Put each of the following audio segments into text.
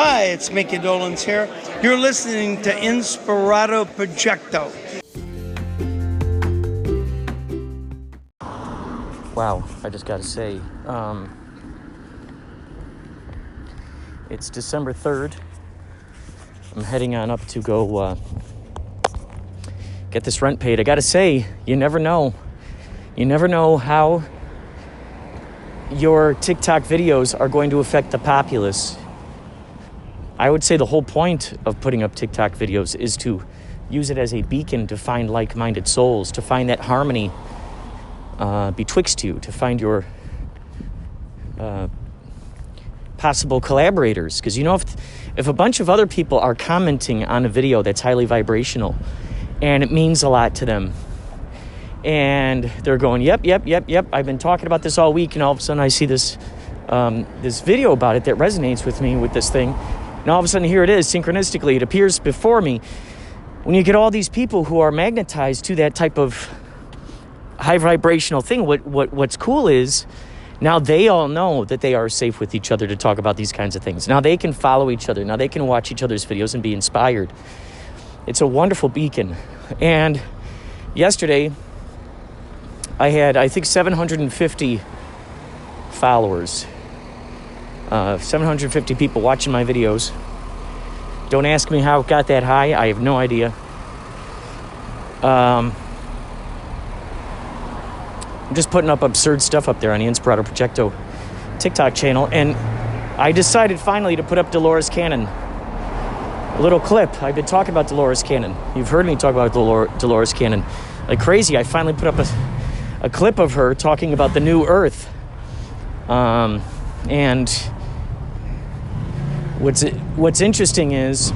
Hi, it's Micky Dolenz here. You're listening to Inspirado Projecto. Wow, I just gotta say, it's December 3rd. I'm heading on up to go get this rent paid. I gotta say, you never know. You never know how your TikTok videos are going to affect the populace. I would say the whole point of putting up TikTok videos is to use it as a beacon to find like-minded souls, to find that harmony betwixt you, to find your possible collaborators. Because, you know, if a bunch of other people are commenting on a video that's highly vibrational and it means a lot to them, and they're going, yep, I've been talking about this all week, and all of a sudden I see this this video about it that resonates with me with this thing, and all of a sudden here it is, synchronistically, it appears before me. When you get all these people who are magnetized to that type of high vibrational thing, what's cool is now they all know that they are safe with each other to talk about these kinds of things. Now they can follow each other. Now they can watch each other's videos and be inspired. It's a wonderful beacon. And yesterday, I had, I think, 750 followers. 750 people watching my videos. Don't ask me how it got that high. I have no idea. I'm just putting up absurd stuff up there on the Inspirado Projecto TikTok channel. And I decided finally to put up Dolores Cannon. A little clip. I've been talking about Dolores Cannon. You've heard me talk about Dolores Cannon like crazy. I finally put up a clip of her talking about the new earth. And what's interesting is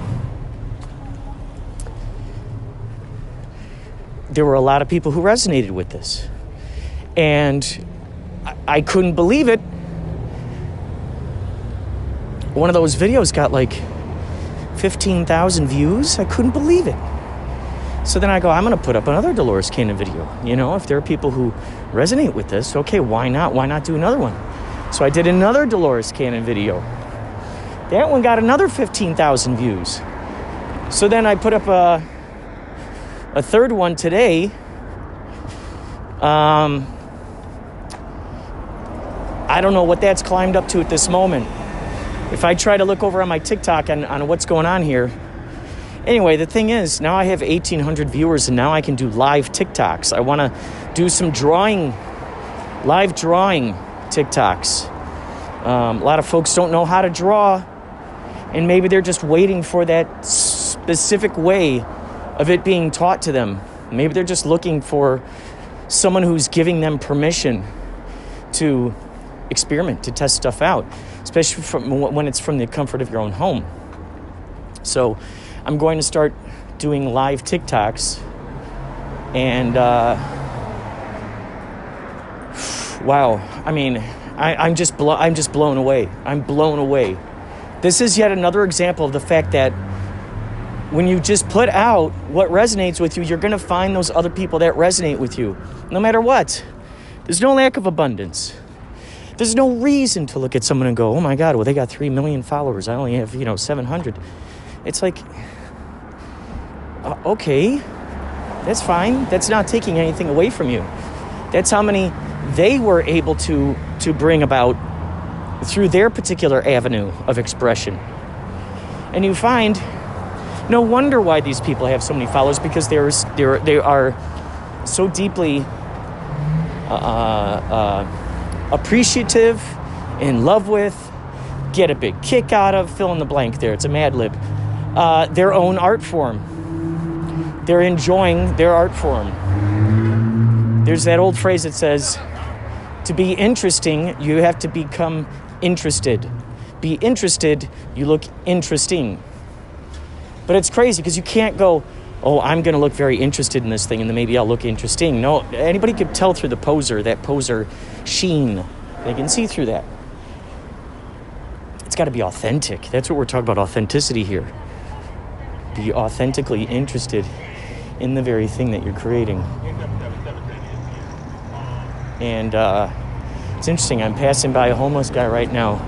there were a lot of people who resonated with this. And I couldn't believe it. One of those videos got like 15,000 views. I couldn't believe it. So then I go, I'm going to put up another Dolores Cannon video. You know, if there are people who resonate with this, okay, why not? Why not do another one? So I did another Dolores Cannon video. That one got another 15,000 views. So then I put up a third one today. I don't know what that's climbed up to at this moment. If I try to look over on my TikTok on what's going on here. Anyway, the thing is, now I have 1,800 viewers, and now I can do live TikToks. I want to do some live drawing TikToks. A lot of folks don't know how to draw, and maybe they're just waiting for that specific way of it being taught to them. Maybe they're just looking for someone who's giving them permission to experiment, to test stuff out, especially when it's from the comfort of your own home. So I'm going to start doing live TikToks, and wow, I mean, I'm just blown away. I'm blown away. This is yet another example of the fact that when you just put out what resonates with you, you're going to find those other people that resonate with you, no matter what. There's no lack of abundance. There's no reason to look at someone and go, oh my God, well, they got 3 million followers. I only have, 700. It's like, okay, that's fine. That's not taking anything away from you. That's how many they were able to bring about through their particular avenue of expression. And you find, no wonder why these people have so many followers, because they are so deeply appreciative, in love with, get a big kick out of, fill in the blank there, it's a Mad Lib, their own art form. They're enjoying their art form. There's that old phrase that says, to be interesting, you have to become interested. Be interested, you look interesting. But it's crazy because you can't go, oh, I'm going to look very interested in this thing and then maybe I'll look interesting. No, anybody could tell through that poser sheen. They can see through that. It's got to be authentic. That's what we're talking about, authenticity here. Be authentically interested in the very thing that you're creating. And it's interesting. I'm passing by a homeless guy right now.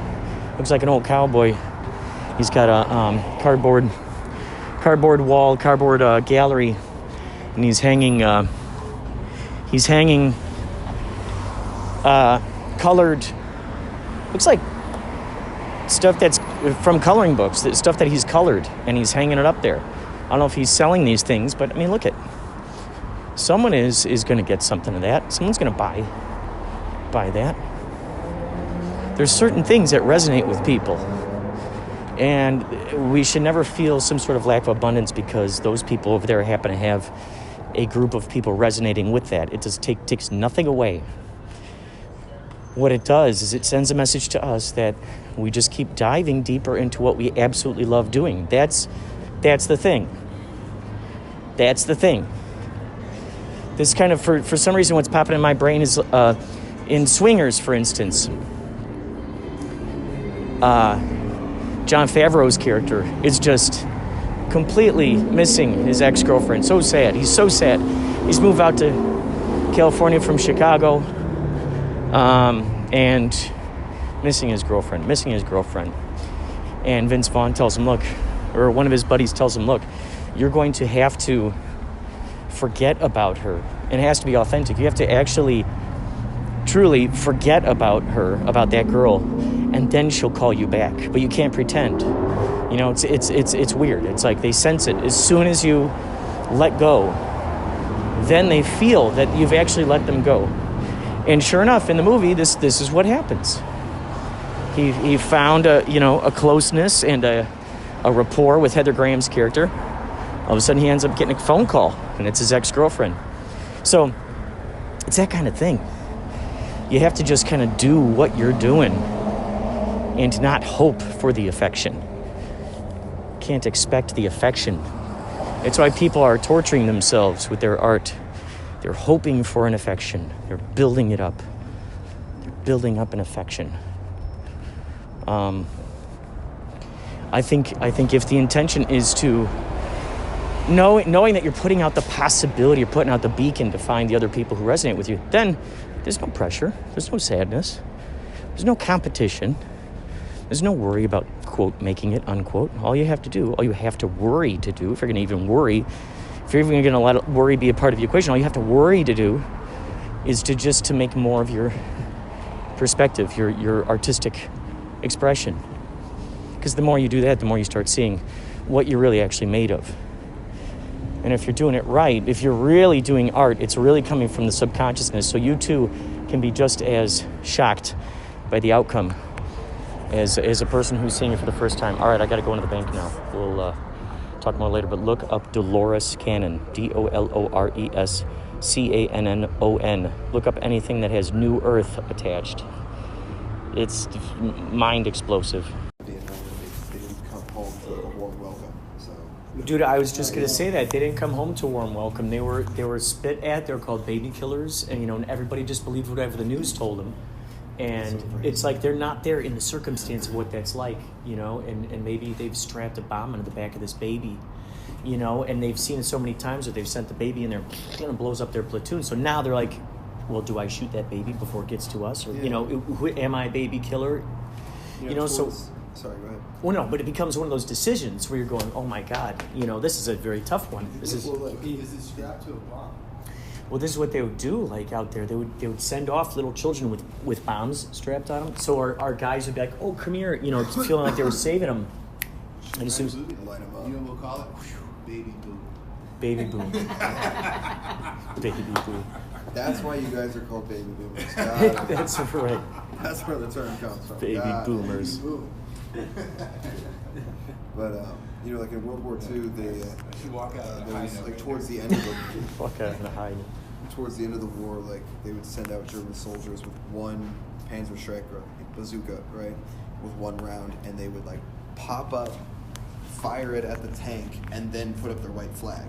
Looks like an old cowboy. He's got a cardboard wall, cardboard gallery, and he's hanging colored, looks like stuff that's from coloring books, stuff that he's colored, and he's hanging it up there. I don't know if he's selling these things, but I mean, look at, someone is going to get something of that. Someone's going to buy that. There's certain things that resonate with people, and we should never feel some sort of lack of abundance because those people over there happen to have a group of people resonating with that. It just takes nothing away. What it does is it sends a message to us that we just keep diving deeper into what we absolutely love doing. That's the thing. That's the thing. This kind of, for some reason, what's popping in my brain is in Swingers, for instance. Jon Favreau's character is just completely missing his ex-girlfriend. So sad. He's so sad. He's moved out to California from Chicago, and missing his girlfriend. And Vince Vaughn tells him, look, or one of his buddies tells him, look, you're going to have to forget about her. It has to be authentic. You have to actually truly forget about her, about that girl, and then she'll call you back. But you can't pretend. You know, it's weird. It's like they sense it. As soon as you let go, then they feel that you've actually let them go. And sure enough, in the movie, this is what happens. He found a closeness and a rapport with Heather Graham's character. All of a sudden, he ends up getting a phone call, and it's his ex-girlfriend. So it's that kind of thing. You have to just kind of do what you're doing and not hope for the affection. Can't expect the affection. It's why people are torturing themselves with their art. They're hoping for an affection. They're building it up. They're building up an affection. I think if the intention is to knowing that you're putting out the possibility, you're putting out the beacon to find the other people who resonate with you, then there's no pressure. There's no sadness. There's no competition. There's no worry about, quote, making it, unquote. All you have to worry to do, if you're going to even worry, if you're even going to let worry be a part of the equation, all you have to worry to do is to make more of your perspective, your artistic expression. Because the more you do that, the more you start seeing what you're really actually made of. And if you're doing it right, if you're really doing art, it's really coming from the subconsciousness. So you too can be just as shocked by the outcome as a person who's seeing it for the first time. All right, I got to go into the bank now. We'll talk more later, but look up Dolores Cannon, Dolores Cannon. Look up anything that has New Earth attached. It's mind explosive. They didn't come home to a warm welcome. So. Dude, I was just gonna say that they didn't come home to warm welcome. They were spit at. They were called baby killers, and and everybody just believed whatever the news told them. And it's like they're not there in the circumstance of what that's like, and maybe they've strapped a bomb into the back of this baby, and they've seen it so many times that they've sent the baby in there and it blows up their platoon. So now they're like, well, do I shoot that baby before it gets to us? Or, am I a baby killer? Sorry, go ahead. Well, no, but it becomes one of those decisions where you're going, oh my God, this is a very tough one. Is it strapped to a bomb? Well, this is what they would do, like out there. They would send off little children with bombs strapped on them. So our guys would be like, oh, come here, feeling like they were saving them. And as soon as, Light 'em up. You know what we'll call it? Baby boom. baby boom. Baby boom. That's why you guys are called baby boomers. God, That's right. that's where the term comes from. Baby God. boomers. Boom. But like in World War II, they should walk out there was like towards the end of the Fuck out in the high. towards the end of the war, like they would send out German soldiers with one Panzerstreicher bazooka, right, with one round, and they would like pop up, fire it at the tank, and then put up their white flag.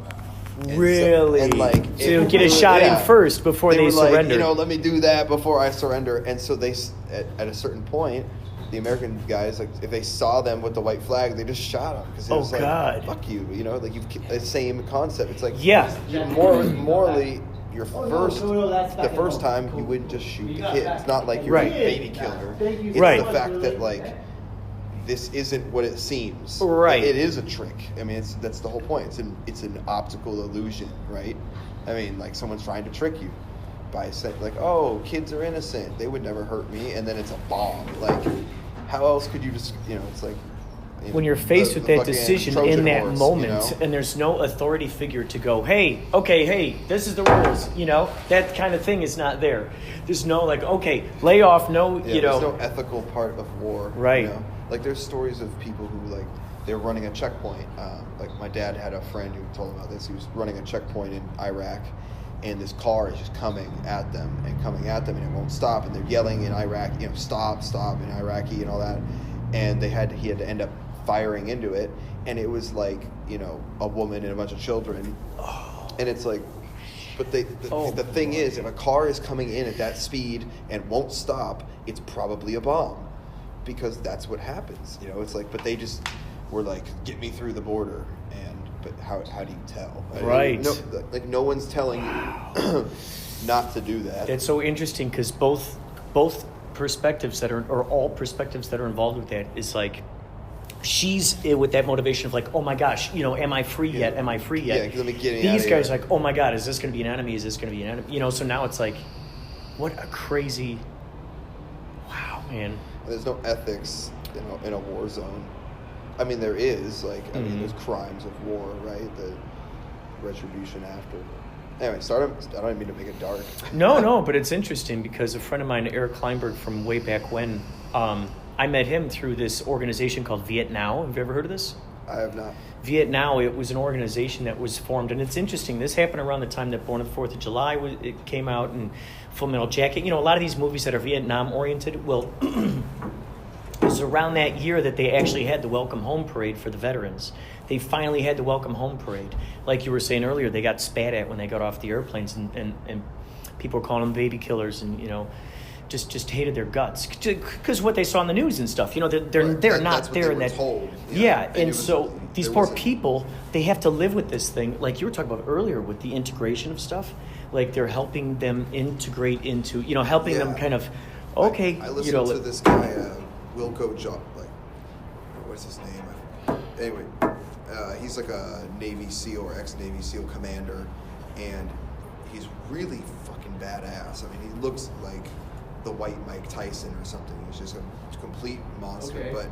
And Really? So, and like so get a shot in first before they were surrender. Like, let me do that before I surrender. And so they, at a certain point, the American guys, like if they saw them with the white flag, they just shot them because it was like, God. fuck you, like you've the same concept. It's like, Yeah. morally, the first time you wouldn't just shoot the kid. It's not like you're Right. a baby killer. It's Right. the fact that like this isn't what it seems. Right. It is a trick. I mean, that's the whole point. It's an optical illusion, right? I mean, like someone's trying to trick you by saying, like, oh, kids are innocent. They would never hurt me. And then it's a bomb. Like, how else could you just, it's like... when you're faced with that decision Trojan in that horse, moment, and there's no authority figure to go, hey, this is the rules, that kind of thing is not there. There's no like, okay, lay off, there's no ethical part of war. Right. Like there's stories of people who like, they're running a checkpoint. Like my dad had a friend who told him about this. He was running a checkpoint in Iraq, and this car is just coming at them, and it won't stop, and they're yelling in Iraq, stop in Iraqi and all that. And he had to end up firing into it, and it was like a woman and a bunch of children, and it's like, but the thing is, if a car is coming in at that speed and won't stop, it's probably a bomb, because that's what happens. It's like, but they just were like, get me through the border, but how do you tell? Right. No one's telling you not to do that. That's so interesting, because both perspectives or all perspectives that are involved with that is like, she's with that motivation of like, oh my gosh, am I free yet? Am I free yet? Yeah, let me get These guys are like, oh my God, is this going to be an enemy? Is this going to be an enemy? So now it's like, what a crazy, wow, man. There's no ethics in a war zone. I mean, there is, there's crimes of war, right? The retribution after. Anyway, I don't mean to make it dark. No, but it's interesting because a friend of mine, Eric Kleinberg, from way back when, I met him through this organization called Vietnow. Have you ever heard of this? I have not. Vietnow, it was an organization that was formed, and it's interesting. This happened around the time that Born on the 4th of July it came out, and Full Metal Jacket. A lot of these movies that are Vietnam-oriented, well, it was around that year that they actually had the Welcome Home Parade for the veterans. They finally had the Welcome Home Parade. Like you were saying earlier, they got spat at when they got off the airplanes, and people were calling them baby killers, and, just hated their guts because what they saw on the news and stuff. They're not there in that. Told, and so these poor people, they have to live with this thing, like you were talking about earlier with the integration of stuff. Like they're helping them integrate into, helping them kind of, okay. I listened to this guy, Wilco Job, what's his name? Anyway, he's like a Navy SEAL or ex-Navy SEAL commander, and he's really fucking badass. I mean, he looks like the white Mike Tyson or something. He's just a complete monster. Okay. But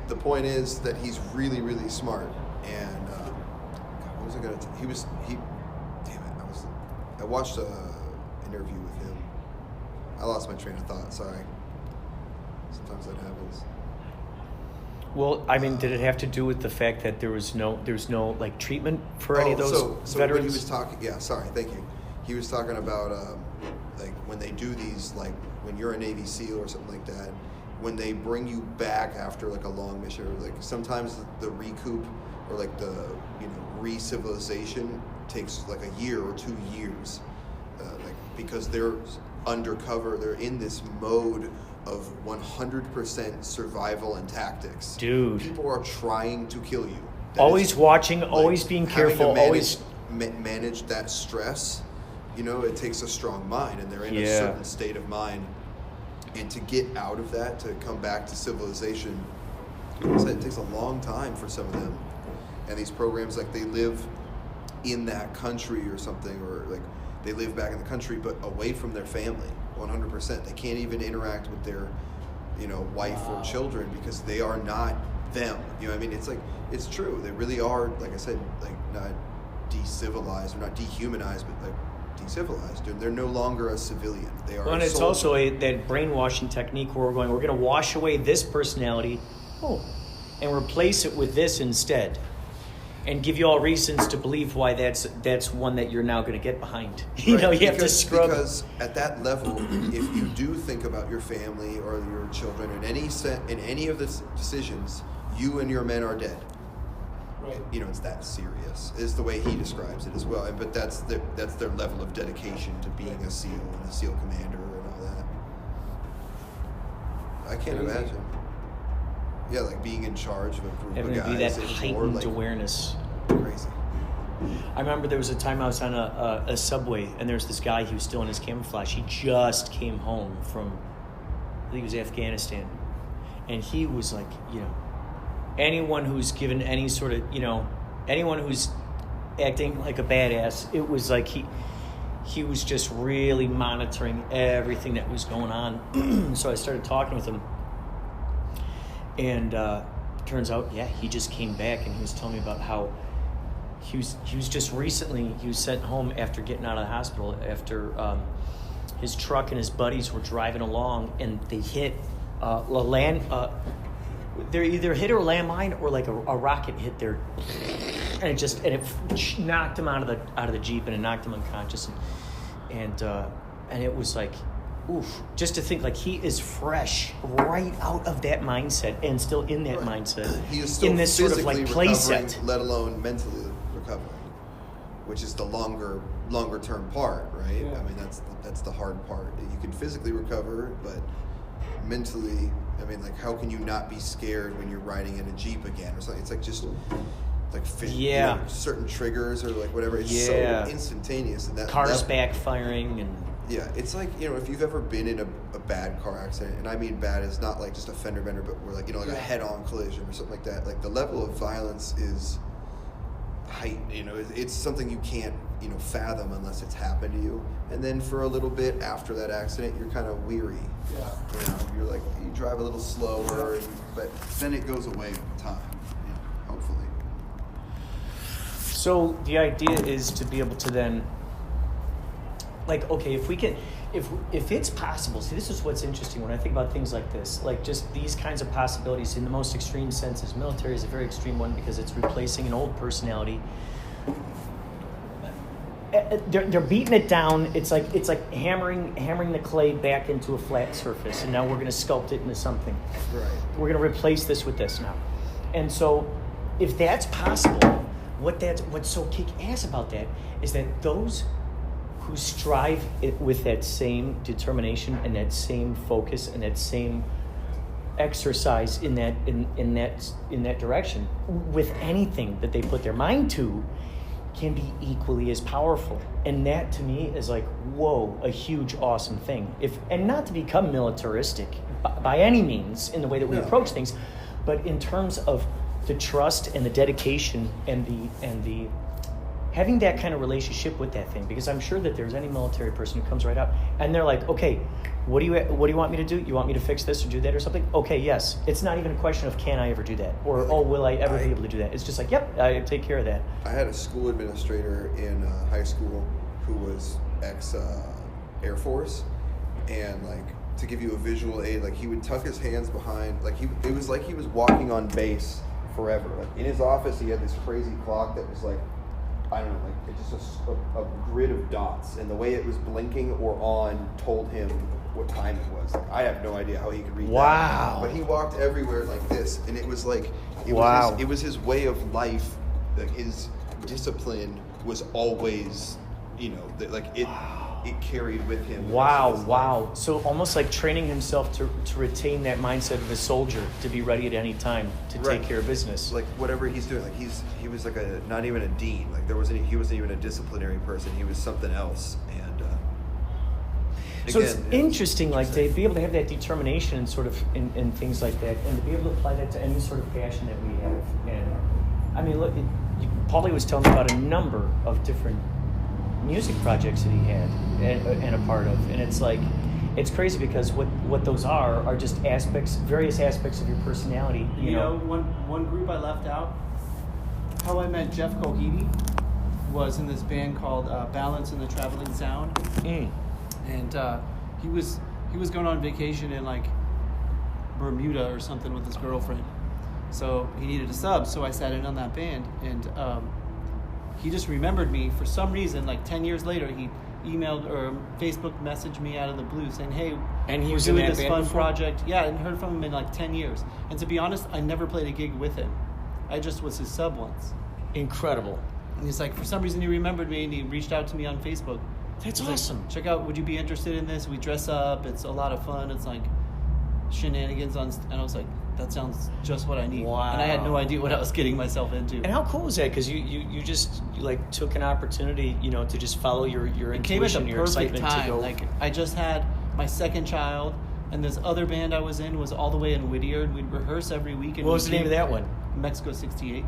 the point is that he's really, really smart. And what was I gonna? I watched a interview with him. I lost my train of thought. Sorry. Sometimes that happens. Well, I mean, did it have to do with the fact that there's no like treatment for any of those so veterans? When he was talking, thank you. He was talking about like when they do these, like when you're a Navy SEAL or something like that, when they bring you back after like a long mission, or like sometimes the recoup or like the re-civilization takes like a year or 2 years, because they're undercover, they're in this mode of 100% survival and tactics. Dude. People are trying to kill you. Always watching, always being careful, always manage that stress. It takes a strong mind, and they're in a certain state of mind. And to get out of that, to come back to civilization, it takes a long time for some of them. And these programs, like they live in that country or something, or like they live back in the country but away from their family 100%. They can't even interact with their wife or children because they are not them. I mean, it's like, it's true, they really are, like I said, like not decivilized or not dehumanized, but like decivilized. They're no longer a civilian. They are. Well, and it's also that brainwashing technique where we're going to wash away this personality and replace it with this instead, and give you all reasons to believe why that's one that you're now going to get behind. You have to scrub. Because at that level, if you do think about your family or your children in any of the decisions, you and your men are dead. Right. It's that serious, is the way he describes it as well. But that's their level of dedication to being a SEAL and a SEAL commander and all that. I can't imagine. Yeah, like being in charge of a group having of guys. To be that heightened awareness. Crazy. I remember there was a time I was on a subway, and there's this guy who was still in his camouflage. He just came home from, I think it was Afghanistan. And he was like, anyone who's given any sort of, anyone who's acting like a badass, it was like he was just really monitoring everything that was going on. So I started talking with him, and turns out, he just came back, and he was telling me about how he was just recently, he was sent home after getting out of the hospital after his truck and his buddies were driving along, and they hit they either hit a landmine or like a rocket hit their, and it knocked him out of the Jeep, and it knocked him unconscious, and it was like, oof, just to think like he is fresh right out of that mindset and still in that mindset. He is still in this sort of like play set, let alone mentally recovering, which is the longer term part, right? Yeah. I mean, that's the hard part. You can physically recover, but mentally, I mean, like, how can you not be scared when you're riding in a Jeep again or something? It's like just like certain triggers or like whatever. It's so instantaneous, and that cars backfiring and. Yeah, it's like, if you've ever been in a bad car accident, and I mean bad is not like just a fender bender, but we're like, like a head-on collision or something like that. Like the level of violence is heightened. It's something you can't, fathom unless it's happened to you. And then for a little bit after that accident, you're kind of weary. Yeah. You're like, you drive a little slower, but then it goes away with time, hopefully. So the idea is to be able to then, like, okay, if we can, if it's possible, see, this is what's interesting when I think about things like this, like just these kinds of possibilities in the most extreme senses. Military is a very extreme one because it's replacing an old personality. They're beating it down. It's like hammering the clay back into a flat surface, and now we're going to sculpt it into something. Right. We're going to replace this with this now. And so, if that's possible, what's so kick-ass about that is that those who strive with that same determination and that same focus and that same exercise in that direction with anything that they put their mind to can be equally as powerful. And that to me is like, whoa, a huge awesome thing. And not to become militaristic by any means in the way that we approach things, but in terms of the trust and the dedication and the having that kind of relationship with that thing, because I'm sure that there's any military person who comes right out and they're like, okay, what do you want me to do? You want me to fix this or do that or something? Okay, yes. It's not even a question of can I ever do that or will I ever be able to do that? It's just like, yep, I take care of that. I had a school administrator in high school who was ex-Air Force, and like, to give you a visual aid, like he would tuck his hands behind, like it was like he was walking on base forever. Like in his office, he had this crazy clock that was like, I don't know, like it's just a grid of dots, and the way it was blinking or on told him what time it was. Like, I have no idea how he could read that. But he walked everywhere like this, and it was like, it was his way of life. Like his discipline was always, it carried with him. Wow. So almost like training himself to retain that mindset of a soldier, to be ready at any time to take care of business. Like whatever he's doing, like he was like not even a dean. Like he wasn't even a disciplinary person. He was something else. And so it's interesting, like to be able to have that determination and sort of in things like that, and to be able to apply that to any sort of passion that we have. And I mean, look, Paulie was telling me about a number of different music projects that he had and a part of, and it's like, it's crazy because what those are just various aspects of your personality. You know, one group I left out, how I met Jeff Cohedy was in this band called Balance in the Traveling Sound. And he was going on vacation in like Bermuda or something with his girlfriend, so he needed a sub. So I sat in on that band, and he just remembered me for some reason. Like 10 years later, he emailed or Facebook messaged me out of the blue saying, "Hey, and he was doing in that this band fun before? project." Yeah, and heard from him in like 10 years. And to be honest, I never played a gig with him. I just was his sub once. Incredible. And he's like, for some reason, he remembered me and he reached out to me on Facebook. That's He's awesome. Like, check out, would you be interested in this? We dress up. It's a lot of fun. It's like shenanigans on, and I was like, that sounds just what I need. Wow. And I had no idea what I was getting myself into. And how cool was that? Because you just like took an opportunity, to just follow your It came at intuition, the your perfect excitement time. to go. Like I just had my second child. And this other band I was in was all the way in Whittier, and we'd rehearse every week. And What was the name of that one? Mexico 68.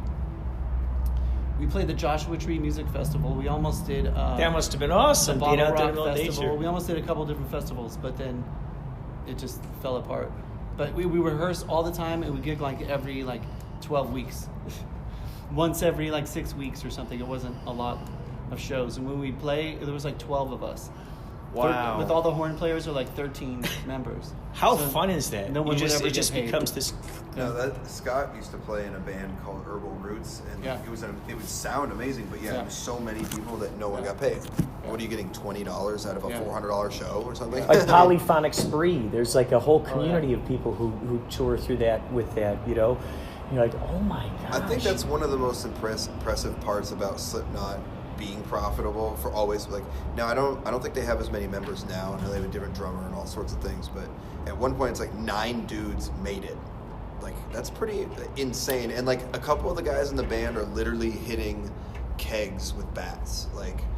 We played the Joshua Tree Music Festival. We almost did... That must have been awesome, the being Bottle out there in Rock all Festival. nature. We almost did a couple different festivals, but then it just fell apart. But we rehearsed all the time, and we gig like every 12 weeks. Once every 6 weeks or something. It wasn't a lot of shows. And when we play, there was 12 of us. Wow. With all the horn players, are 13 members. How So fun is that? No one would ever it just get paid. becomes this. No, Scott used to play in a band called Herbal Roots, and Yeah. it would sound amazing, but there were so many people that no one got paid. What are you getting, $20 out of a $400 show or something? Like Polyphonic Spree, there's a whole community of people who tour through that with that, You're like, oh my gosh. I think that's one of the most impressive parts about Slipknot being profitable for always. Now I don't think they have as many members now. I know they have a different drummer and all sorts of things, but at one point it's 9 dudes made it. That's pretty insane. And a couple of the guys in the band are literally hitting kegs with bats.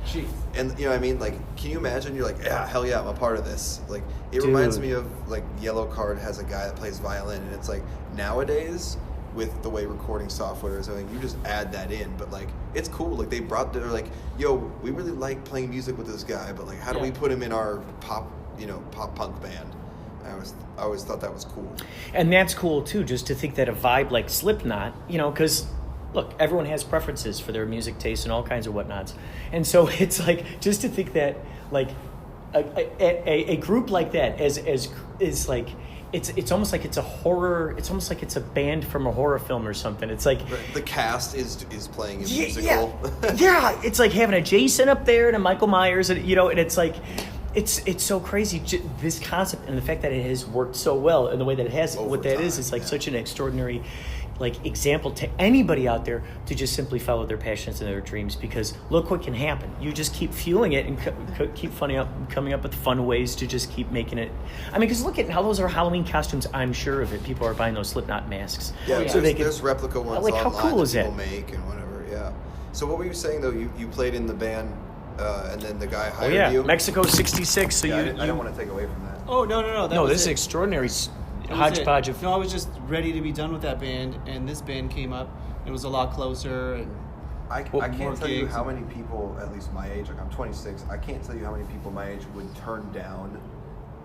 Jeez. And you know what I mean? Can you imagine? You're yeah, hell yeah, I'm a part of this. It reminds me of Yellow Card has a guy that plays violin, and it's nowadays with the way recording software is, you just add that in. But it's cool. They're yo, we really like playing music with this guy, but how do we put him in our pop punk band? I always thought that was cool. And that's cool too, just to think that a vibe like Slipknot, because look, everyone has preferences for their music taste and all kinds of whatnots. And so it's just to think that a group like that is it's almost like it's a horror. It's almost like it's a band from a horror film or something. It's the cast is playing a musical. Yeah, it's like having a Jason up there and a Michael Myers, and and it's it's so crazy, this concept, and the fact that it has worked so well in the way that it has. Over what that time, is such an extraordinary example to anybody out there to just simply follow their passions and their dreams, because look what can happen. You just keep fueling it and keep coming up with fun ways to just keep making it. Because look at how those are Halloween costumes. I'm sure of it. People are buying those Slipknot masks. Yeah, so there's replica ones online how cool is people that? make and whatever. Yeah. So what were you saying though? You played in the band, and then the guy hired you. Mexico 66. So I don't want to take away from that. Oh, no. No, this is extraordinary hodgepodge of... No, I was just ready to be done with that band, and this band came up. It was a lot closer, and I can't tell you gigs. how many people, at least my age, I'm 26, I can't tell you how many people my age would turn down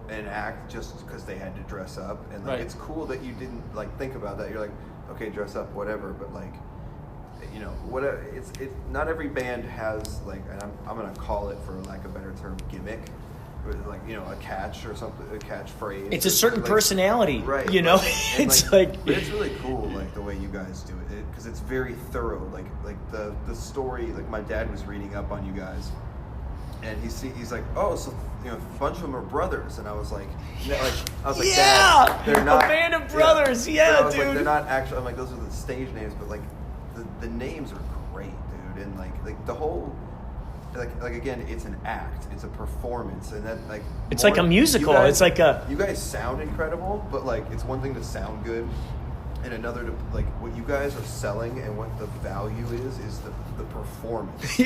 an act just because they had to dress up. And it's cool that you didn't think about that. You're okay, dress up, whatever, but whatever. It's not every band has and I'm gonna call it, for lack of a better term, gimmick. A catch or something, a catchphrase. It's a certain personality, right? It's but it's really cool, the way you guys do it, because it's very thorough. The story. My dad was reading up on you guys, and he's like, oh, so a bunch of them are brothers, and I was like, Dad, they're not a band of brothers, dude. They're not actually. I'm those are the stage names, but the names are great, dude, and the whole. Again, it's an act, it's a performance, and then it's like a musical. Guys, it's you guys sound incredible, but it's one thing to sound good, and another to what you guys are selling and what the value is the performance.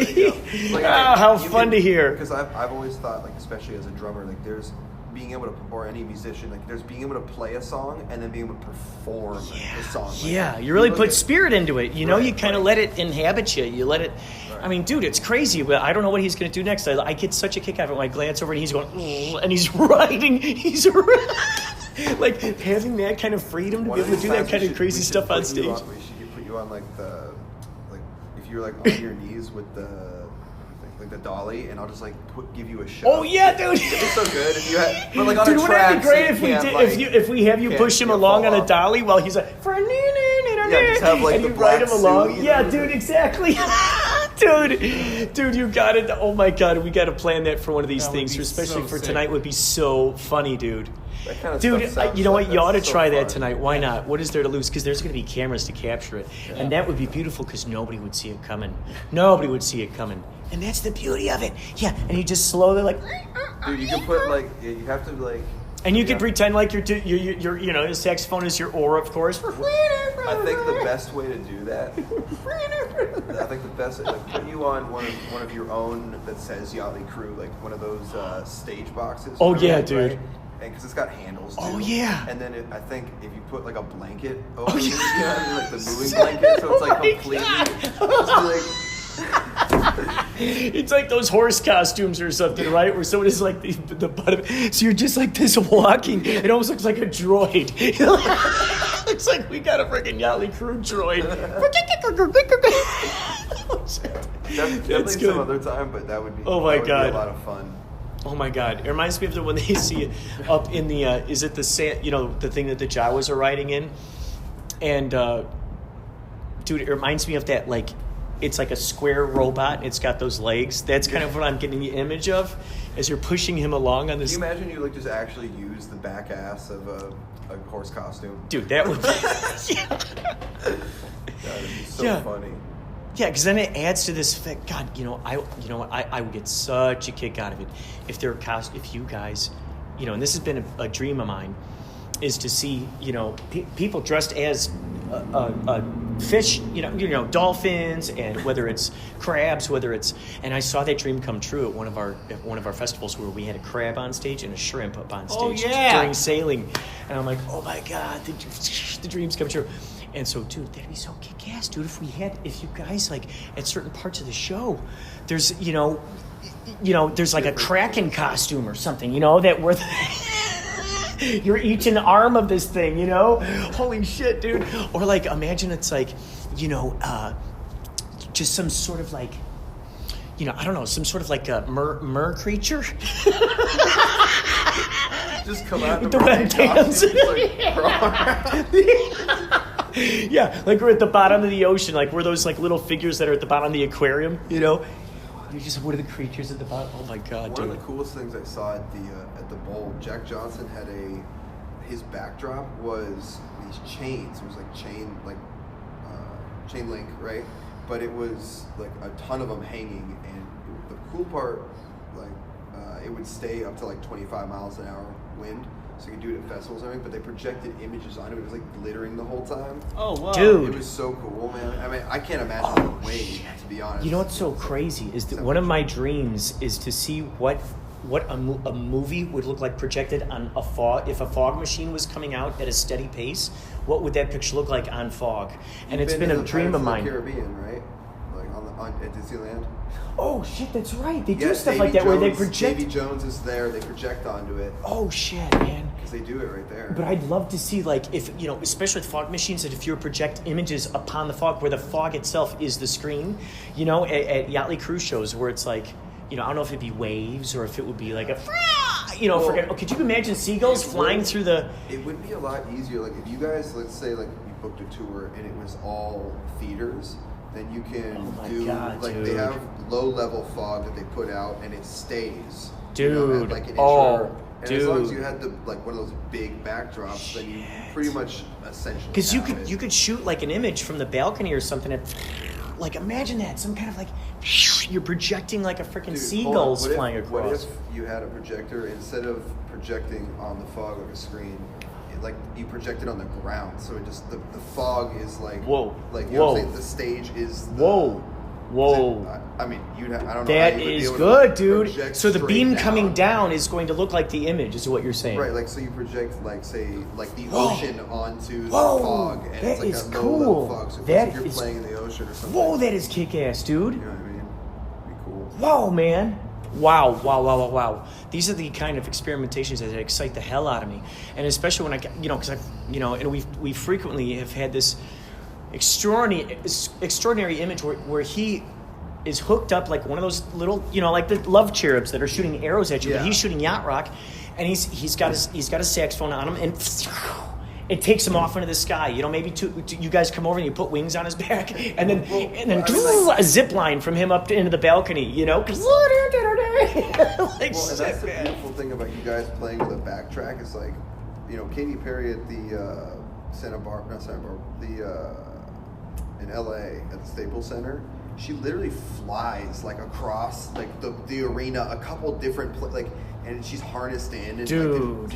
How fun to hear! Because I've always thought especially as a drummer, there's being able to, or any musician, there's being able to play a song and then being able to perform the song. You really put spirit into it. You kind of let it inhabit you. You let it. Right. Dude, it's crazy. But I don't know what he's going to do next. I get such a kick out of it when I glance over and he's going, and he's writing. He's having that kind of freedom to be able to do that kind of crazy stuff on stage. We should put you on if you're on your knees with the dolly, and I'll just give you a shot. Oh yeah, dude! It'd be so good if you had. But on dude, a wouldn't track, it be great so if we have you push him along on a dolly while he's just have and the you black ride him along? suit, Yeah, dude, exactly. Dude, you got it. Oh my God, we got to plan that for one of these things, especially for sick. Tonight. Would be so funny, dude. That kind of Dude, stuff you know what? You ought to so try fun. that tonight. Why not? What is there to lose? Because there's going to be cameras to capture it. Yeah. And that would be beautiful because nobody would see it coming. Nobody would see it coming. And that's the beauty of it. Yeah, and you just slowly Dude, you can put you have to And you can pretend like you're the saxophone is your oar, of course. I think the best way to do that. I think the best put you on one of your own that says Yächtley Crëw, one of those stage boxes. Oh yeah, dude. Right? and because it's got handles too. Oh, yeah. And then I think if you put like a blanket over Oh, it, yeah. like the moving blanket, so it's like my completely. It's like those horse costumes or something, right? Where someone is like the butt of it. So you're just like this walking. It almost looks like a droid. Looks like we got a freaking Yächtley Crëw droid. Definitely some other time, but that would be. Oh my that would God. be a lot of fun. Oh my God! It reminds me of the when they see up in the is it the sand? You know, the thing that the Jawas are riding in, and dude, it reminds me of that. Like, it's like a square robot. It's got those legs. That's kind of what I'm getting the image of as you're pushing him along on this. Can you imagine you like just actually use the back ass of a horse costume? Dude, that would be That'd be so funny. Yeah, because then it adds to this effect. God, I would get such a kick out of it if if you guys, and this has been a dream of mine, is to see people dressed as fish, dolphins, and whether it's crabs, and I saw that dream come true at one of our festivals where we had a crab on stage and a shrimp up on stage during sailing, and I'm like, oh my God, the dreams come true. And so, dude, that'd be so kick-ass, dude. If you guys, like, at certain parts of the show, there's, there's like a Kraken costume or something, that where you're each an arm of this thing, Holy shit, dude. Or, like, imagine it's like, just some sort of like, I don't know, some sort of like a mer creature. Just come out with the wet hands. Yeah, like we're at the bottom of the ocean, like we're those like little figures that are at the bottom of the aquarium, You just, what are the creatures at the bottom? Oh my God, dude. One of the coolest things I saw at the bowl, Jack Johnson had his backdrop was these chains. It was like chain link, right? But it was like a ton of them hanging, and the cool part, it would stay up to like 25 miles an hour wind. So you could do it at festivals and everything, but they projected images onto it. It was like glittering the whole time. Oh, wow. Dude. It was so cool, man. I mean, I can't imagine the wait, to be honest. You know what's so crazy is that one of my dreams is to see what a movie would look like projected on a fog. If a fog machine was coming out at a steady pace, what would that picture look like on fog? And it's been a dream of mine. Caribbean, right? Like at Disneyland. Oh shit, that's right. They do stuff like that where they project. Davy Jones is there. They project onto it. Oh shit, man. Because they do it right there. But I'd love to see, like, if especially with fog machines, that if you project images upon the fog, where the fog itself is the screen. At Yächtley Crëw shows where it's like, I don't know if it'd be waves or if it would be like a, could you imagine seagulls flying through the? It would be a lot easier. Like if you guys, let's say, like you booked a tour and it was all theaters. Then you can dude. they have low level fog that they put out and it stays. Dude. At like an inch and dude. as long as you had one of those big backdrops, then you pretty much essentially. Because you could shoot like an image from the balcony or something. Like imagine that, some kind of like you're projecting like a freaking seagulls flying across. What if you had a projector instead of projecting on the fog like a screen? Like you project it on the ground, so it just the fog is like whoa, like you know what I'm saying? The stage is whoa. I mean, I don't know. That is good, dude. So the beam coming down is going to look like the image, is what you're saying. Right, like so you project like the ocean onto the fog, and that it's like a cool. low level fog. So that if you're playing in the ocean or something. Whoa, that is kick-ass, dude. You know what I mean? It'd be cool. Whoa, man. Wow. These are the kind of experimentations that excite the hell out of me. And especially when because and we frequently have had this extraordinary image where he is hooked up like one of those little, like the love cherubs that are shooting arrows at you, but he's shooting yacht rock, and he's got a saxophone on him, and it takes him off into the sky. Maybe you guys come over and you put wings on his back, and then a zip line from him up into the balcony. And that's the beautiful thing about you guys playing with a backtrack is like, Katy Perry at the in LA at the Staples Center. She literally flies like across like the arena, a couple different and she's harnessed in. And, dude.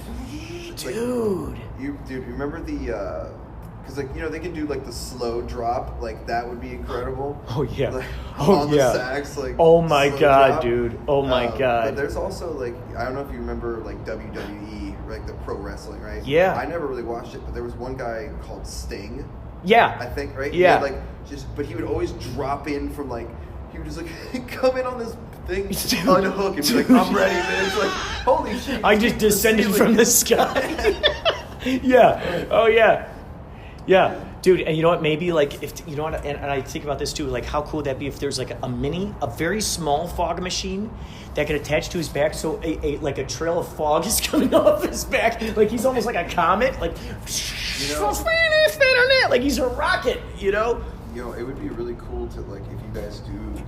You remember the? Because they can do like the slow drop, like that would be incredible. Oh yeah. Like, on the sax, like. Oh my god, drop. dude. Oh my god. But there's also like I don't know if you remember like WWE, like the pro wrestling, right? Yeah. I never really watched it, but there was one guy called Sting, I Yeah. think, right? Yeah. He would, but he would always drop in from he would just come in on this thing, unhook, and be like, "I'm ready, man." It's like, holy shit! I just descended from the sky. Yeah. Oh yeah. Yeah. Dude, and you know what? Maybe if you know what, and I think about this too. How cool would that be if there's a very small fog machine that could attach to his back, so a trail of fog is coming off his back, he's almost like a comet, he's a rocket, You know, it would be really cool to if you guys do the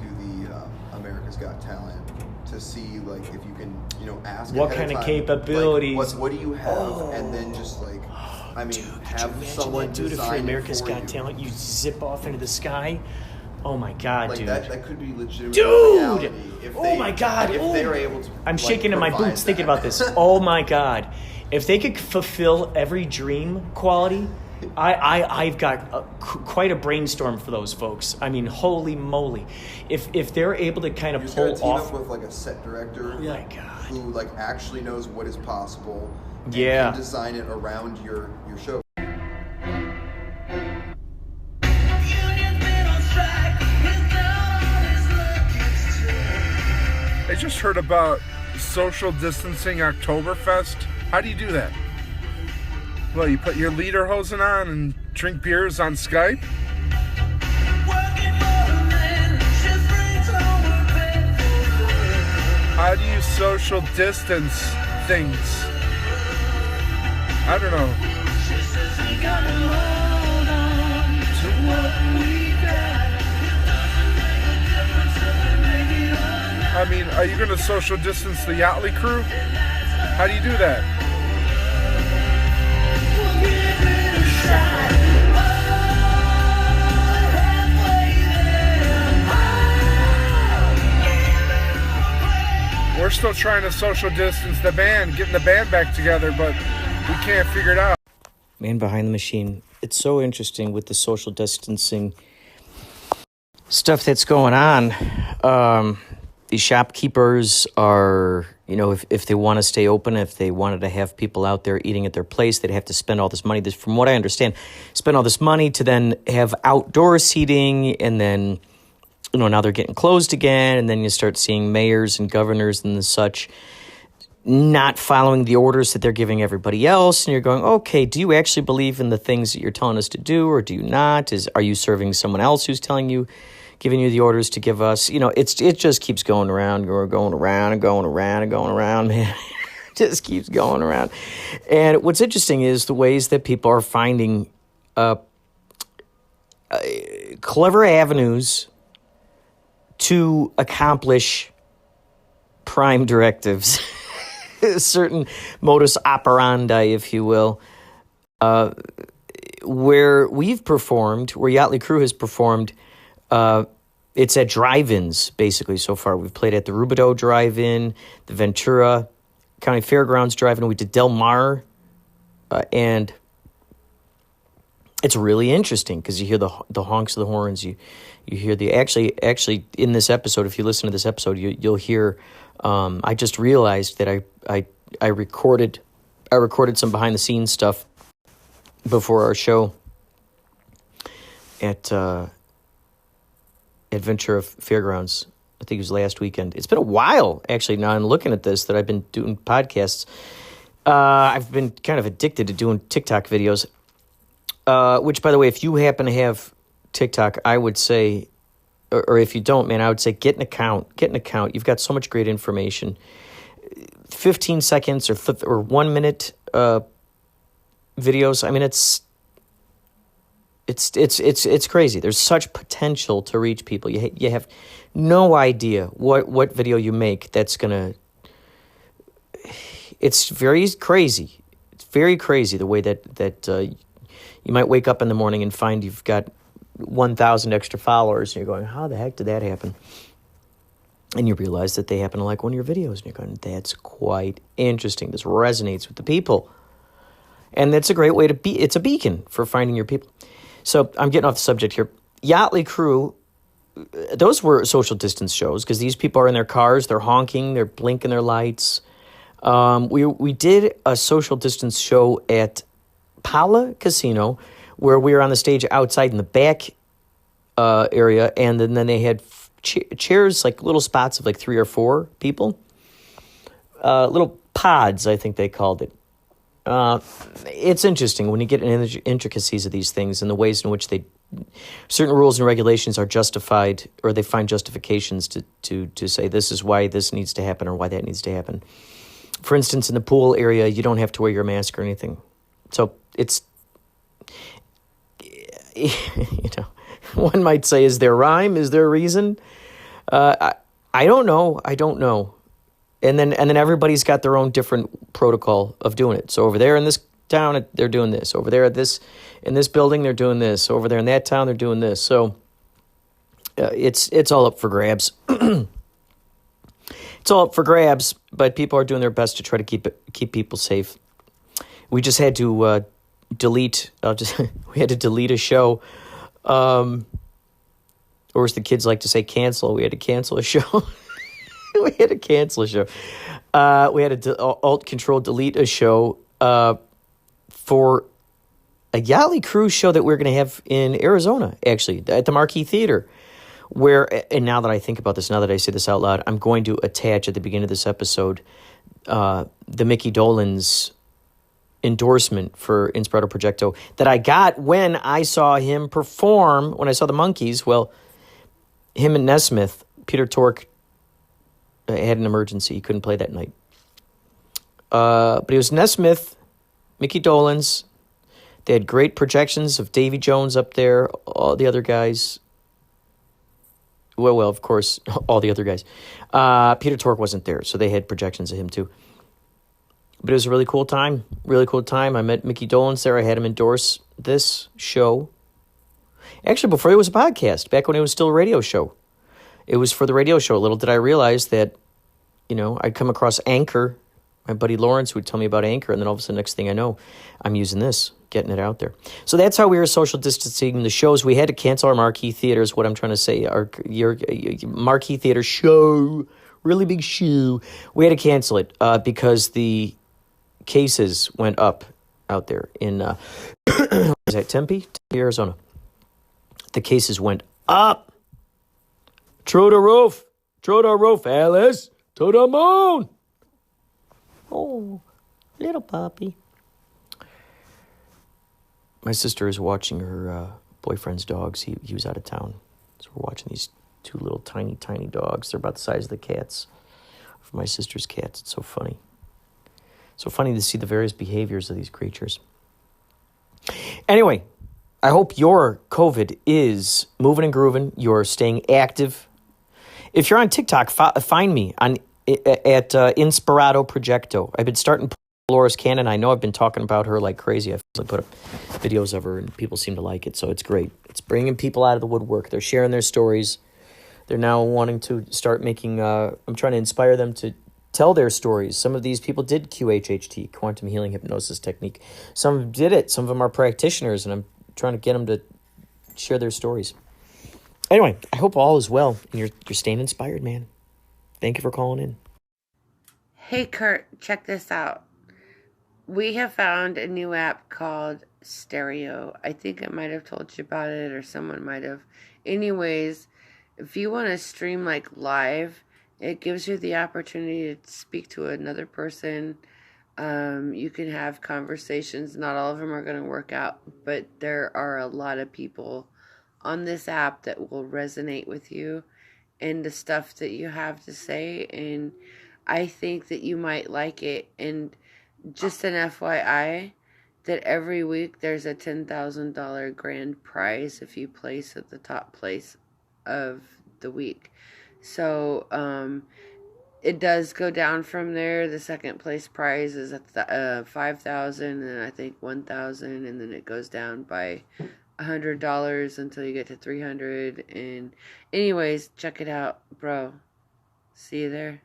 America's Got Talent, to see if you can ask what ahead kind of time, capabilities. what do you have, and then just have someone do it for design it America's for Got you. Talent. You zip off into the sky. Oh my God, dude! That could be legitimate. Dude! Reality Oh my God! If Oh. they're able to, I'm shaking in my provide boots thinking that. about this. Oh my God! If they could fulfill every dream quality, I've got quite a brainstorm for those folks. I mean, holy moly! If they're able to kind of You just pull gotta team off, up with a set director, oh my God, who actually knows what is possible. And Yeah. can design it around your show. I just heard about social distancing Oktoberfest. How do you do that? Well, you put your lederhosen on and drink beers on Skype? How do you social distance things? I don't know. I mean, are you going to social distance the Yächtley Crëw? How do you do that? We're still trying to social distance the band, getting the band back together, but we can't figure it out. Man behind the machine. It's so interesting with the social distancing stuff that's going on. These shopkeepers are, if they want to stay open, if they wanted to have people out there eating at their place, they'd have to spend all this money. From what I understand, spend all this money to then have outdoor seating, and then, now they're getting closed again, and then you start seeing mayors and governors and such not following the orders that they're giving everybody else, and you're going, okay, do you actually believe in the things that you're telling us to do, or do you not? Are you serving someone else who's giving you the orders to give us? It just keeps going around, man. It just keeps going around. And what's interesting is the ways that people are finding clever avenues to accomplish prime directives. Certain modus operandi, if you will, where Yächtley Crëw has performed, it's at drive-ins, basically, so far. We've played at the Rubidoux Drive-In, the Ventura Country Fairgrounds Drive-In. We did Del Mar, and it's really interesting because you hear the honks of the horns. You hear actually in this episode, if you listen to this episode, you'll hear. I just realized that I recorded some behind the scenes stuff before our show at Ventura Fairgrounds. I think it was last weekend. It's been a while, actually, now I'm looking at this, that I've been doing podcasts. I've been kind of addicted to doing TikTok videos, which, by the way, if you happen to have TikTok, I would say, or if you don't, man, I would say get an account. You've got so much great information. 15 seconds or 1 minute videos. I mean, it's crazy. There's such potential to reach people. You have no idea what video you make that's gonna. It's very crazy. It's very crazy the way that you might wake up in the morning and find you've got 1,000 extra followers, and you're going, how the heck did that happen? And you realize that they happen to like one of your videos, and you're going, that's quite interesting. This resonates with the people. And that's a great way it's a beacon for finding your people. So I'm getting off the subject here. Yächtley Crëw, those were social distance shows because these people are in their cars, they're honking, they're blinking their lights. We did a social distance show at Pala Casino, where we were on the stage outside in the back area, and then they had chairs, like little spots of like 3 or 4 people. Little pods, I think they called it. It's interesting when you get into the intricacies of these things and the ways in which certain rules and regulations are justified, or they find justifications to say this is why this needs to happen or why that needs to happen. For instance, in the pool area, you don't have to wear your mask or anything. So it's, one might say, is there rhyme? Is there reason? I don't know. And then everybody's got their own different protocol of doing it. So over there in this town, they're doing this. Over there in this building, they're doing this. Over there in that town, they're doing this. So it's all up for grabs. It's all up for grabs, but people are doing their best to try to keep people safe. We just had to delete a show, or as the kids like to say, cancel. We had to cancel a show. We had to alt-control delete a show for a Yächtley Crëw show that we're going to have in Arizona, actually, at the Marquee Theater. And now that I think about this, now that I say this out loud, I'm going to attach at the beginning of this episode the Micky Dolenz endorsement for Inspirado Projecto that I got when I saw him perform, when I saw the Monkees. Well, him and Nesmith, Peter Tork, had an emergency. He couldn't play that night. But it was Nesmith, Micky Dolenz. They had great projections of Davy Jones up there, all the other guys. Well, of course, all the other guys. Peter Tork wasn't there, so they had projections of him too. But it was a really cool time. I met Micky Dolenz there. I had him endorse this show. Actually, before it was a podcast, back when it was still a radio show. It was for the radio show. Little did I realize that, I'd come across Anchor. My buddy Lawrence would tell me about Anchor, and then all of a sudden, next thing I know, I'm using this, getting it out there. So that's how we were social distancing the shows. We had to cancel our Marquee Theater, is what I'm trying to say. Your Marquee Theater show, really big show. We had to cancel it because the cases went up out there in is that Tempe, Arizona. The cases went up. Through the roof, Alice, to the moon. Oh, little puppy. My sister is watching her boyfriend's dogs. He was out of town. So we're watching these 2 little tiny dogs. They're about the size of the cats. For my sister's cats. It's so funny. So funny to see the various behaviors of these creatures. Anyway, I hope your COVID is moving and grooving. You're staying active. If you're on TikTok, find me at Inspirado Projecto. I've been starting Dolores Cannon. I know I've been talking about her like crazy. I've put up videos of her, and people seem to like it, so it's great. It's bringing people out of the woodwork. They're sharing their stories. They're now wanting to start making... I'm trying to inspire them to tell their stories. Some of these people did QHHT, quantum healing hypnosis technique. Some of them did it. Some of them are practitioners, and I'm trying to get them to share their stories. Anyway, I hope all is well, and you're staying inspired, man. Thank you for calling in. Hey, Kurt, check this out. We have found a new app called Stereo. I think I might have told you about it, or someone might have. Anyways, if you want to stream like live, it gives you the opportunity to speak to another person. You can have conversations. Not all of them are going to work out, but there are a lot of people on this app that will resonate with you and the stuff that you have to say, and I think that you might like it. And just an FYI, that every week there's a $10,000 grand prize if you place at the top place of the week. So it does go down from there. The second place prize is at $5,000, and I think $1,000, and then it goes down by $100 until you get to $300. And anyways, check it out, bro. See you there.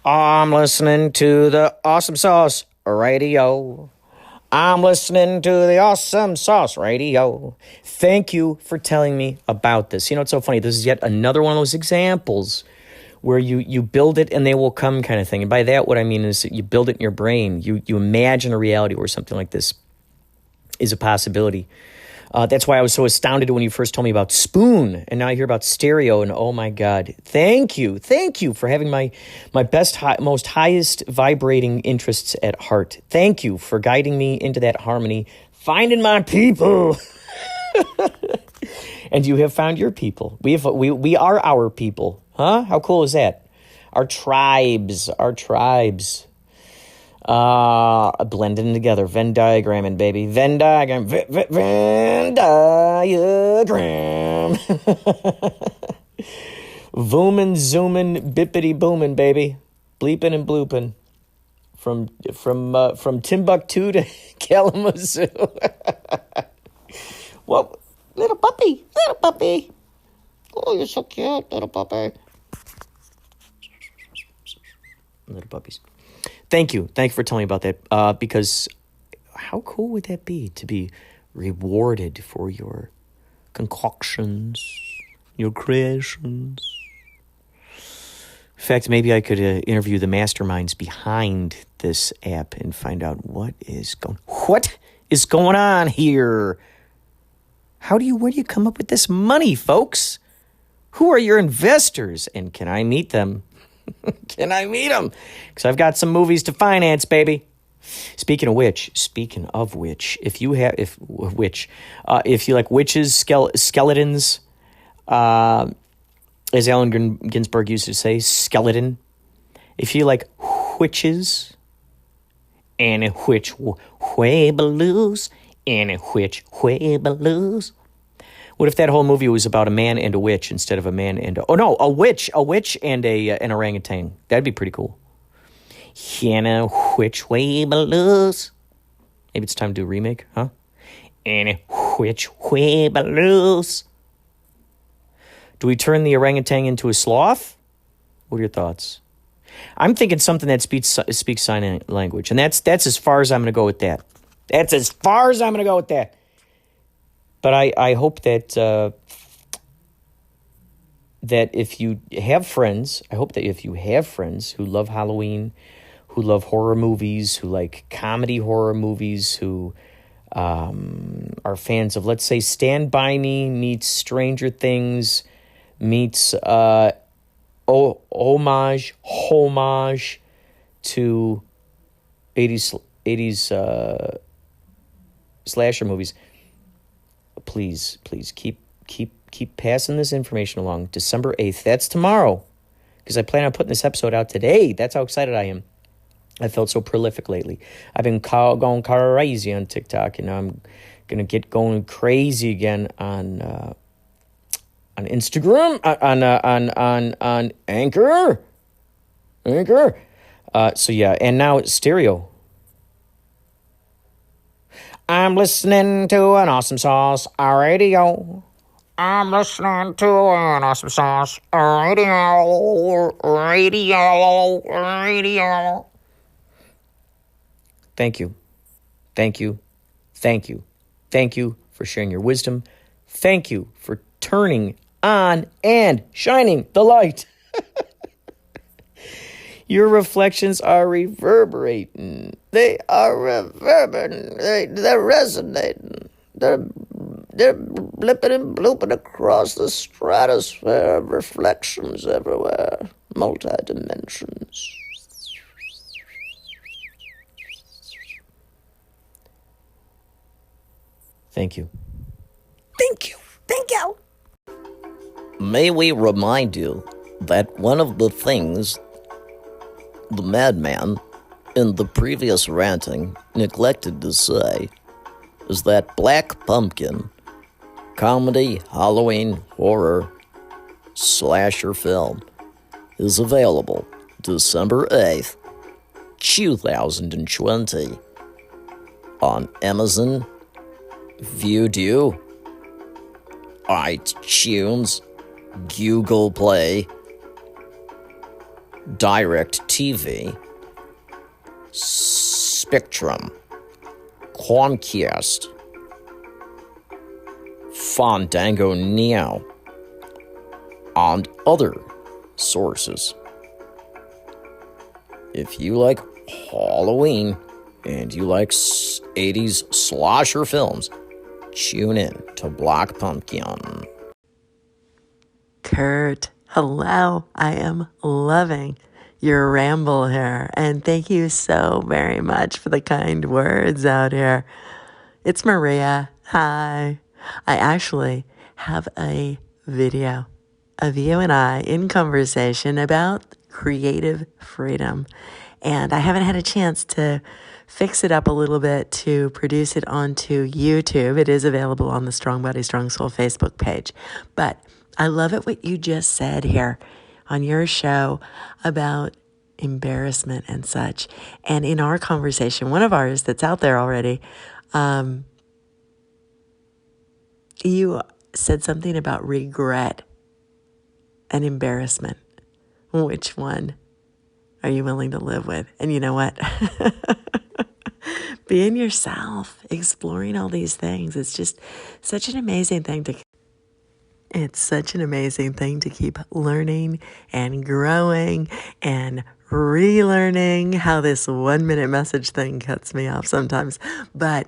I'm listening to the Awesome Sauce Radio. I'm listening to the Awesome Sauce Radio. Thank you for telling me about this. It's so funny. This is yet another one of those examples where you build it and they will come kind of thing. And by that, what I mean is that you build it in your brain. You imagine a reality where something like this is a possibility. That's why I was so astounded when you first told me about Spoon, and now I hear about Stereo, and oh my God, thank you for having my best, most highest vibrating interests at heart. Thank you for guiding me into that harmony, finding my people. And you have found your people. We are our people, huh? How cool is that? Our tribes. Blending together, Venn diagramming, baby. Venn diagram. Venn diagram. Voomin', zoomin', bippity boomin', baby. Bleeping and blooping. From Timbuktu to Kalamazoo. Whoa, little puppy. Oh, you're so cute, little puppy. Little puppies. Thank you for telling me about that, because how cool would that be to be rewarded for your concoctions, your creations? In fact, maybe I could interview the masterminds behind this app and find out what is going on here. Where do you come up with this money, folks? Who are your investors, and can I meet them? Can I meet them? Because I've got some movies to finance, baby. Speaking of which, if you like witches, skeletons, as Allen Ginsberg used to say, skeleton. If you like witches, and which way blues, and which way blues. What if that whole movie was about a man and a witch instead of a man and a witch and an orangutan? That'd be pretty cool. And which way blues? Maybe it's time to do a remake, huh? And which way blues? Do we turn the orangutan into a sloth? What are your thoughts? I'm thinking something that speaks sign language, and that's as far as I'm going to go with that. That's as far as I'm going to go with that. But I hope that that if you have friends, who love Halloween, who love horror movies, who like comedy horror movies, who are fans of, let's say, Stand By Me meets Stranger Things meets homage to 80s slasher movies. Please keep passing this information along. December 8th, that's tomorrow, because I plan on putting this episode out today. That's how excited I am. I felt so prolific lately. I've been going crazy on TikTok, and now I'm gonna get going crazy again on Instagram, on Anchor. So yeah, and now it's Stereo. I'm listening to an awesome sauce radio. I'm listening to an awesome sauce radio. Thank you for sharing your wisdom. Thank you for turning on and shining the light. Your reflections are reverberating. They are reverberating. They're resonating. They're blipping and blooping across the stratosphere of reflections everywhere. Multi-dimensions. Thank you. May we remind you that one of the things the madman in the previous ranting neglected to say is that Black Pumpkin, comedy, Halloween, horror, slasher film, is available December 8th, 2020 on Amazon, Vudu, iTunes, Google Play, Direct TV, Spectrum, Comcast, Fandango Neo, and other sources. If you like Halloween and you like 80s slasher films, tune in to Black Pumpkin. Kurt, hello. I am loving your ramble here, and thank you so very much for the kind words out here. It's Maria. Hi. I actually have a video of you and I in conversation about creative freedom, and I haven't had a chance to fix it up a little bit to produce it onto YouTube. It is available on the Strong Body, Strong Soul Facebook page, but I love it what you just said here on your show about embarrassment and such. And in our conversation, one of ours that's out there already, you said something about regret and embarrassment. Which one are you willing to live with? And you know what? Being yourself, exploring all these things, it's just such an amazing thing to keep learning and growing and relearning. How this 1 minute message thing cuts me off sometimes. But,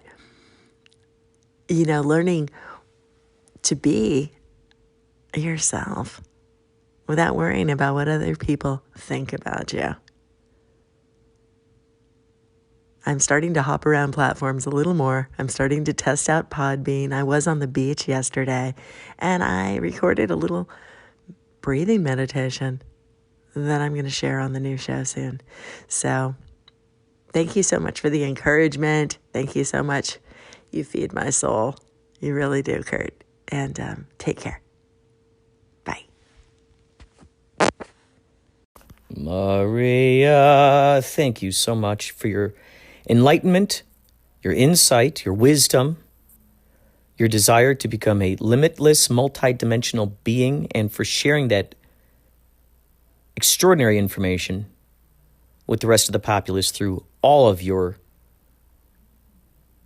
learning to be yourself without worrying about what other people think about you. I'm starting to hop around platforms a little more. I'm starting to test out Podbean. I was on the beach yesterday, and I recorded a little breathing meditation that I'm going to share on the new show soon. So thank you so much for the encouragement. Thank you so much. You feed my soul. You really do, Kurt. And take care. Bye. Maria, thank you so much for your enlightenment, your insight, your wisdom, your desire to become a limitless, multidimensional being, and for sharing that extraordinary information with the rest of the populace through all of your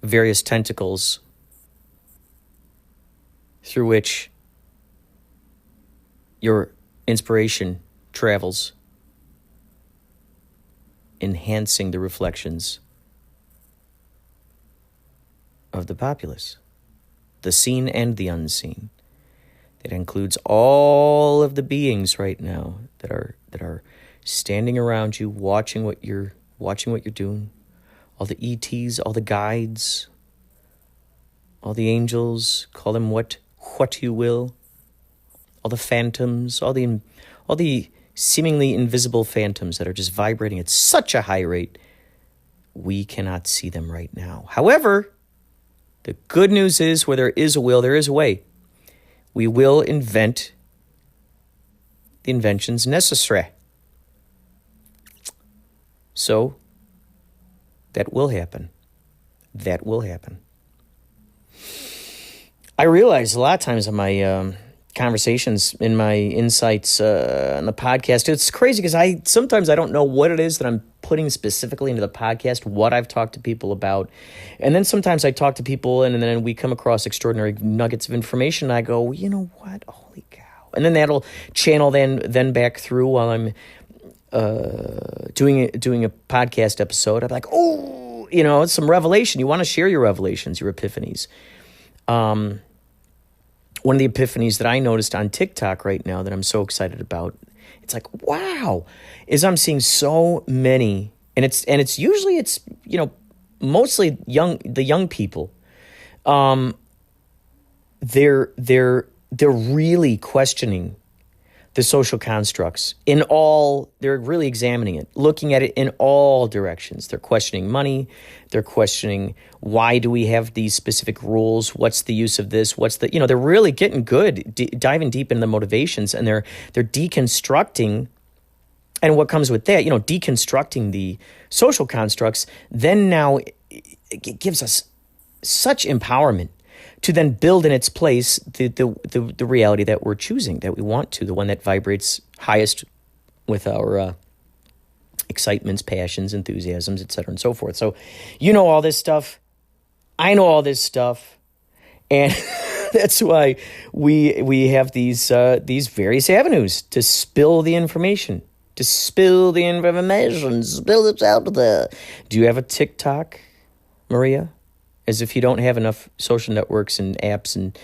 various tentacles through which your inspiration travels, enhancing the reflections of the populace, the seen and the unseen. That includes all of the beings right now that are standing around you, watching what you're doing. All the ETs, all the guides, all the angels, call them what you will. All the phantoms, all the seemingly invisible phantoms that are just vibrating at such a high rate, we cannot see them right now. However, the good news is where there is a will, there is a way. We will invent the inventions necessary. So, that will happen. That will happen. I realize a lot of times in my conversations, in my insights on the podcast, it's crazy because sometimes I don't know what it is that I'm putting specifically into the podcast, what I've talked to people about. And then sometimes I talk to people and then we come across extraordinary nuggets of information. And I go, you know what? Holy cow. And then that'll channel then back through while I'm doing a podcast episode. I'm like, oh, it's some revelation. You want to share your revelations, your epiphanies. One of the epiphanies that I noticed on TikTok right now that I'm so excited about, it's like, wow, is I'm seeing so many, and it's usually mostly the young people. They're really questioning the social constructs they're really examining it, looking at it in all directions. They're questioning money. They're questioning, why do we have these specific rules? What's the use of this? They're really getting good, diving deep into the motivations, and they're deconstructing. And what comes with that, deconstructing the social constructs, then now it gives us such empowerment to then build in its place the reality that we're choosing, that we want to, the one that vibrates highest with our excitements, passions, enthusiasms, etc., and so forth. So all this stuff. I know all this stuff. And That's why we have these various avenues to spill the information. Spill it out there. Do you have a TikTok, Maria? As if you don't have enough social networks and apps and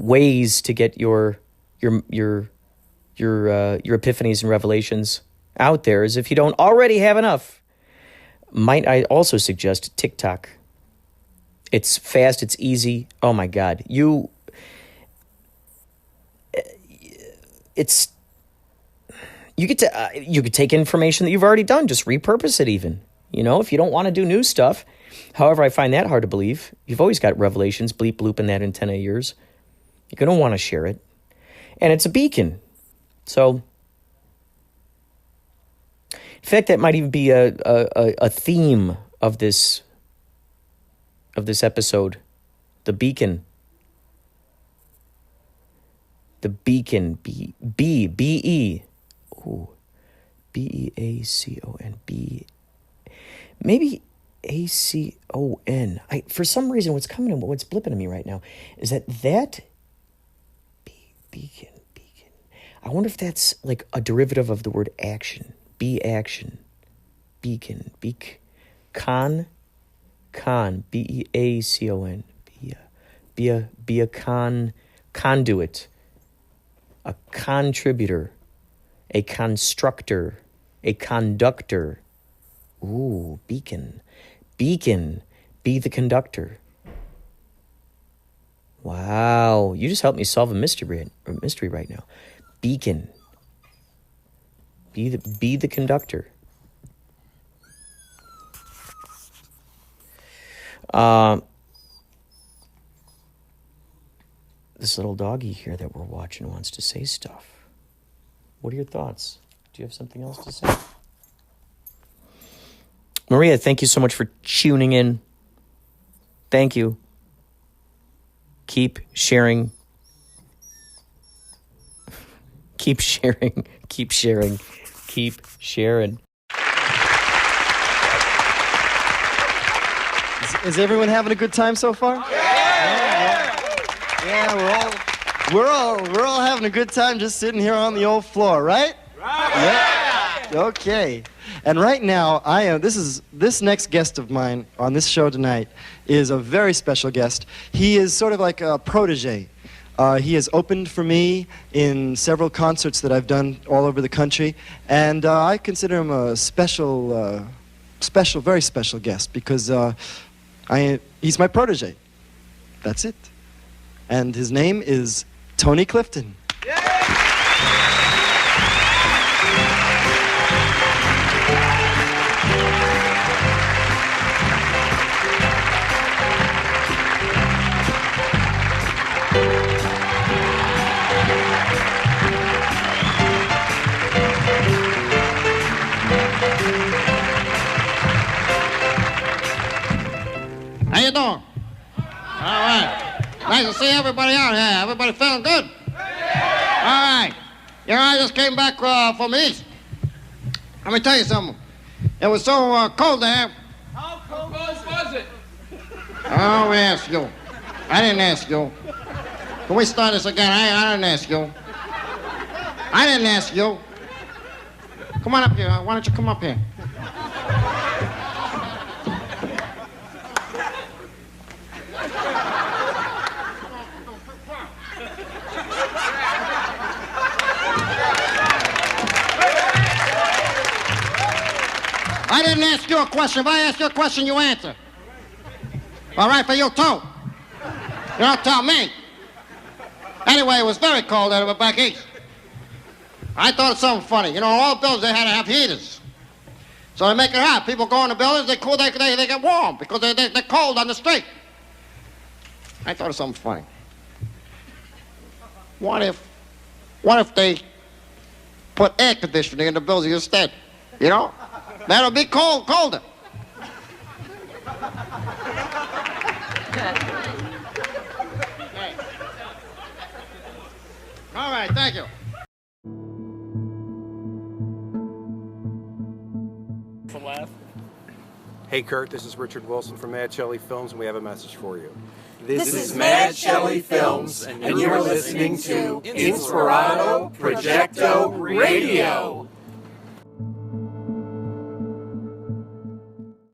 ways to get your epiphanies and revelations out there, as if you don't already have enough. Might I also suggest TikTok? It's fast, it's easy. Oh my God, you could take information that you've already done, just repurpose it even. You know, if you don't want to do new stuff. However, I find that hard to believe. You've always got revelations, bleep bloop in that antenna of yours. You're going to want to share it. And it's a beacon. So, in fact, that might even be a theme of this episode. The beacon. The beacon. B-E. Ooh. B-E-A-C-O-N. B. Maybe A-C-O-N. For some reason, what's blipping to me right now is that beacon. I wonder if that's like a derivative of the word action. Action. Beacon. Con. B-E-A-C-O-N. Be a conduit. A contributor. A constructor. A conductor. Ooh, beacon. Be the conductor. Wow, you just helped me solve a mystery right now. Beacon. Be the conductor. This little doggy here that we're watching wants to say stuff. What are your thoughts? Do you have something else to say? Maria, thank you so much for tuning in. Thank you. Keep sharing. Keep sharing. Keep sharing. Keep sharing. Is everyone having a good time so far? Yeah, we're all having a good time just sitting here on the old floor, right? Right. Yeah. Okay. And right now, this next guest of mine on this show tonight is a very special guest. He is sort of like a protege. He has opened for me in several concerts that I've done all over the country, and I consider him a very special guest because he's my protege. That's it. And his name is Tony Clifton. How you doing? All right. Nice to see everybody out here. Everybody feeling good? All right. You know, I just came back from the East. Let me tell you something. It was so cold there. How cold was it? Oh, we asked you. I didn't ask you. Can we start this again? I didn't ask you. I didn't ask you. Come on up here. Why don't you come up here? I didn't ask you a question. If I ask you a question, you answer. All right, for you too. You don't tell me. Anyway, it was very cold out back east. I thought of something funny. You know, all buildings, they had to have heaters. So they make it hot. People go in the buildings, they cool, they get warm because they're cold on the street. I thought of something funny. What if they put air conditioning in the buildings instead? You know? That'll be colder. All right, thank you. Hey Hey Kurt, this is Richard Wilson from Mad Shelley Films, and we have a message for you. This is Mad Shelley Films, and you're listening to Inspirado Projecto Radio.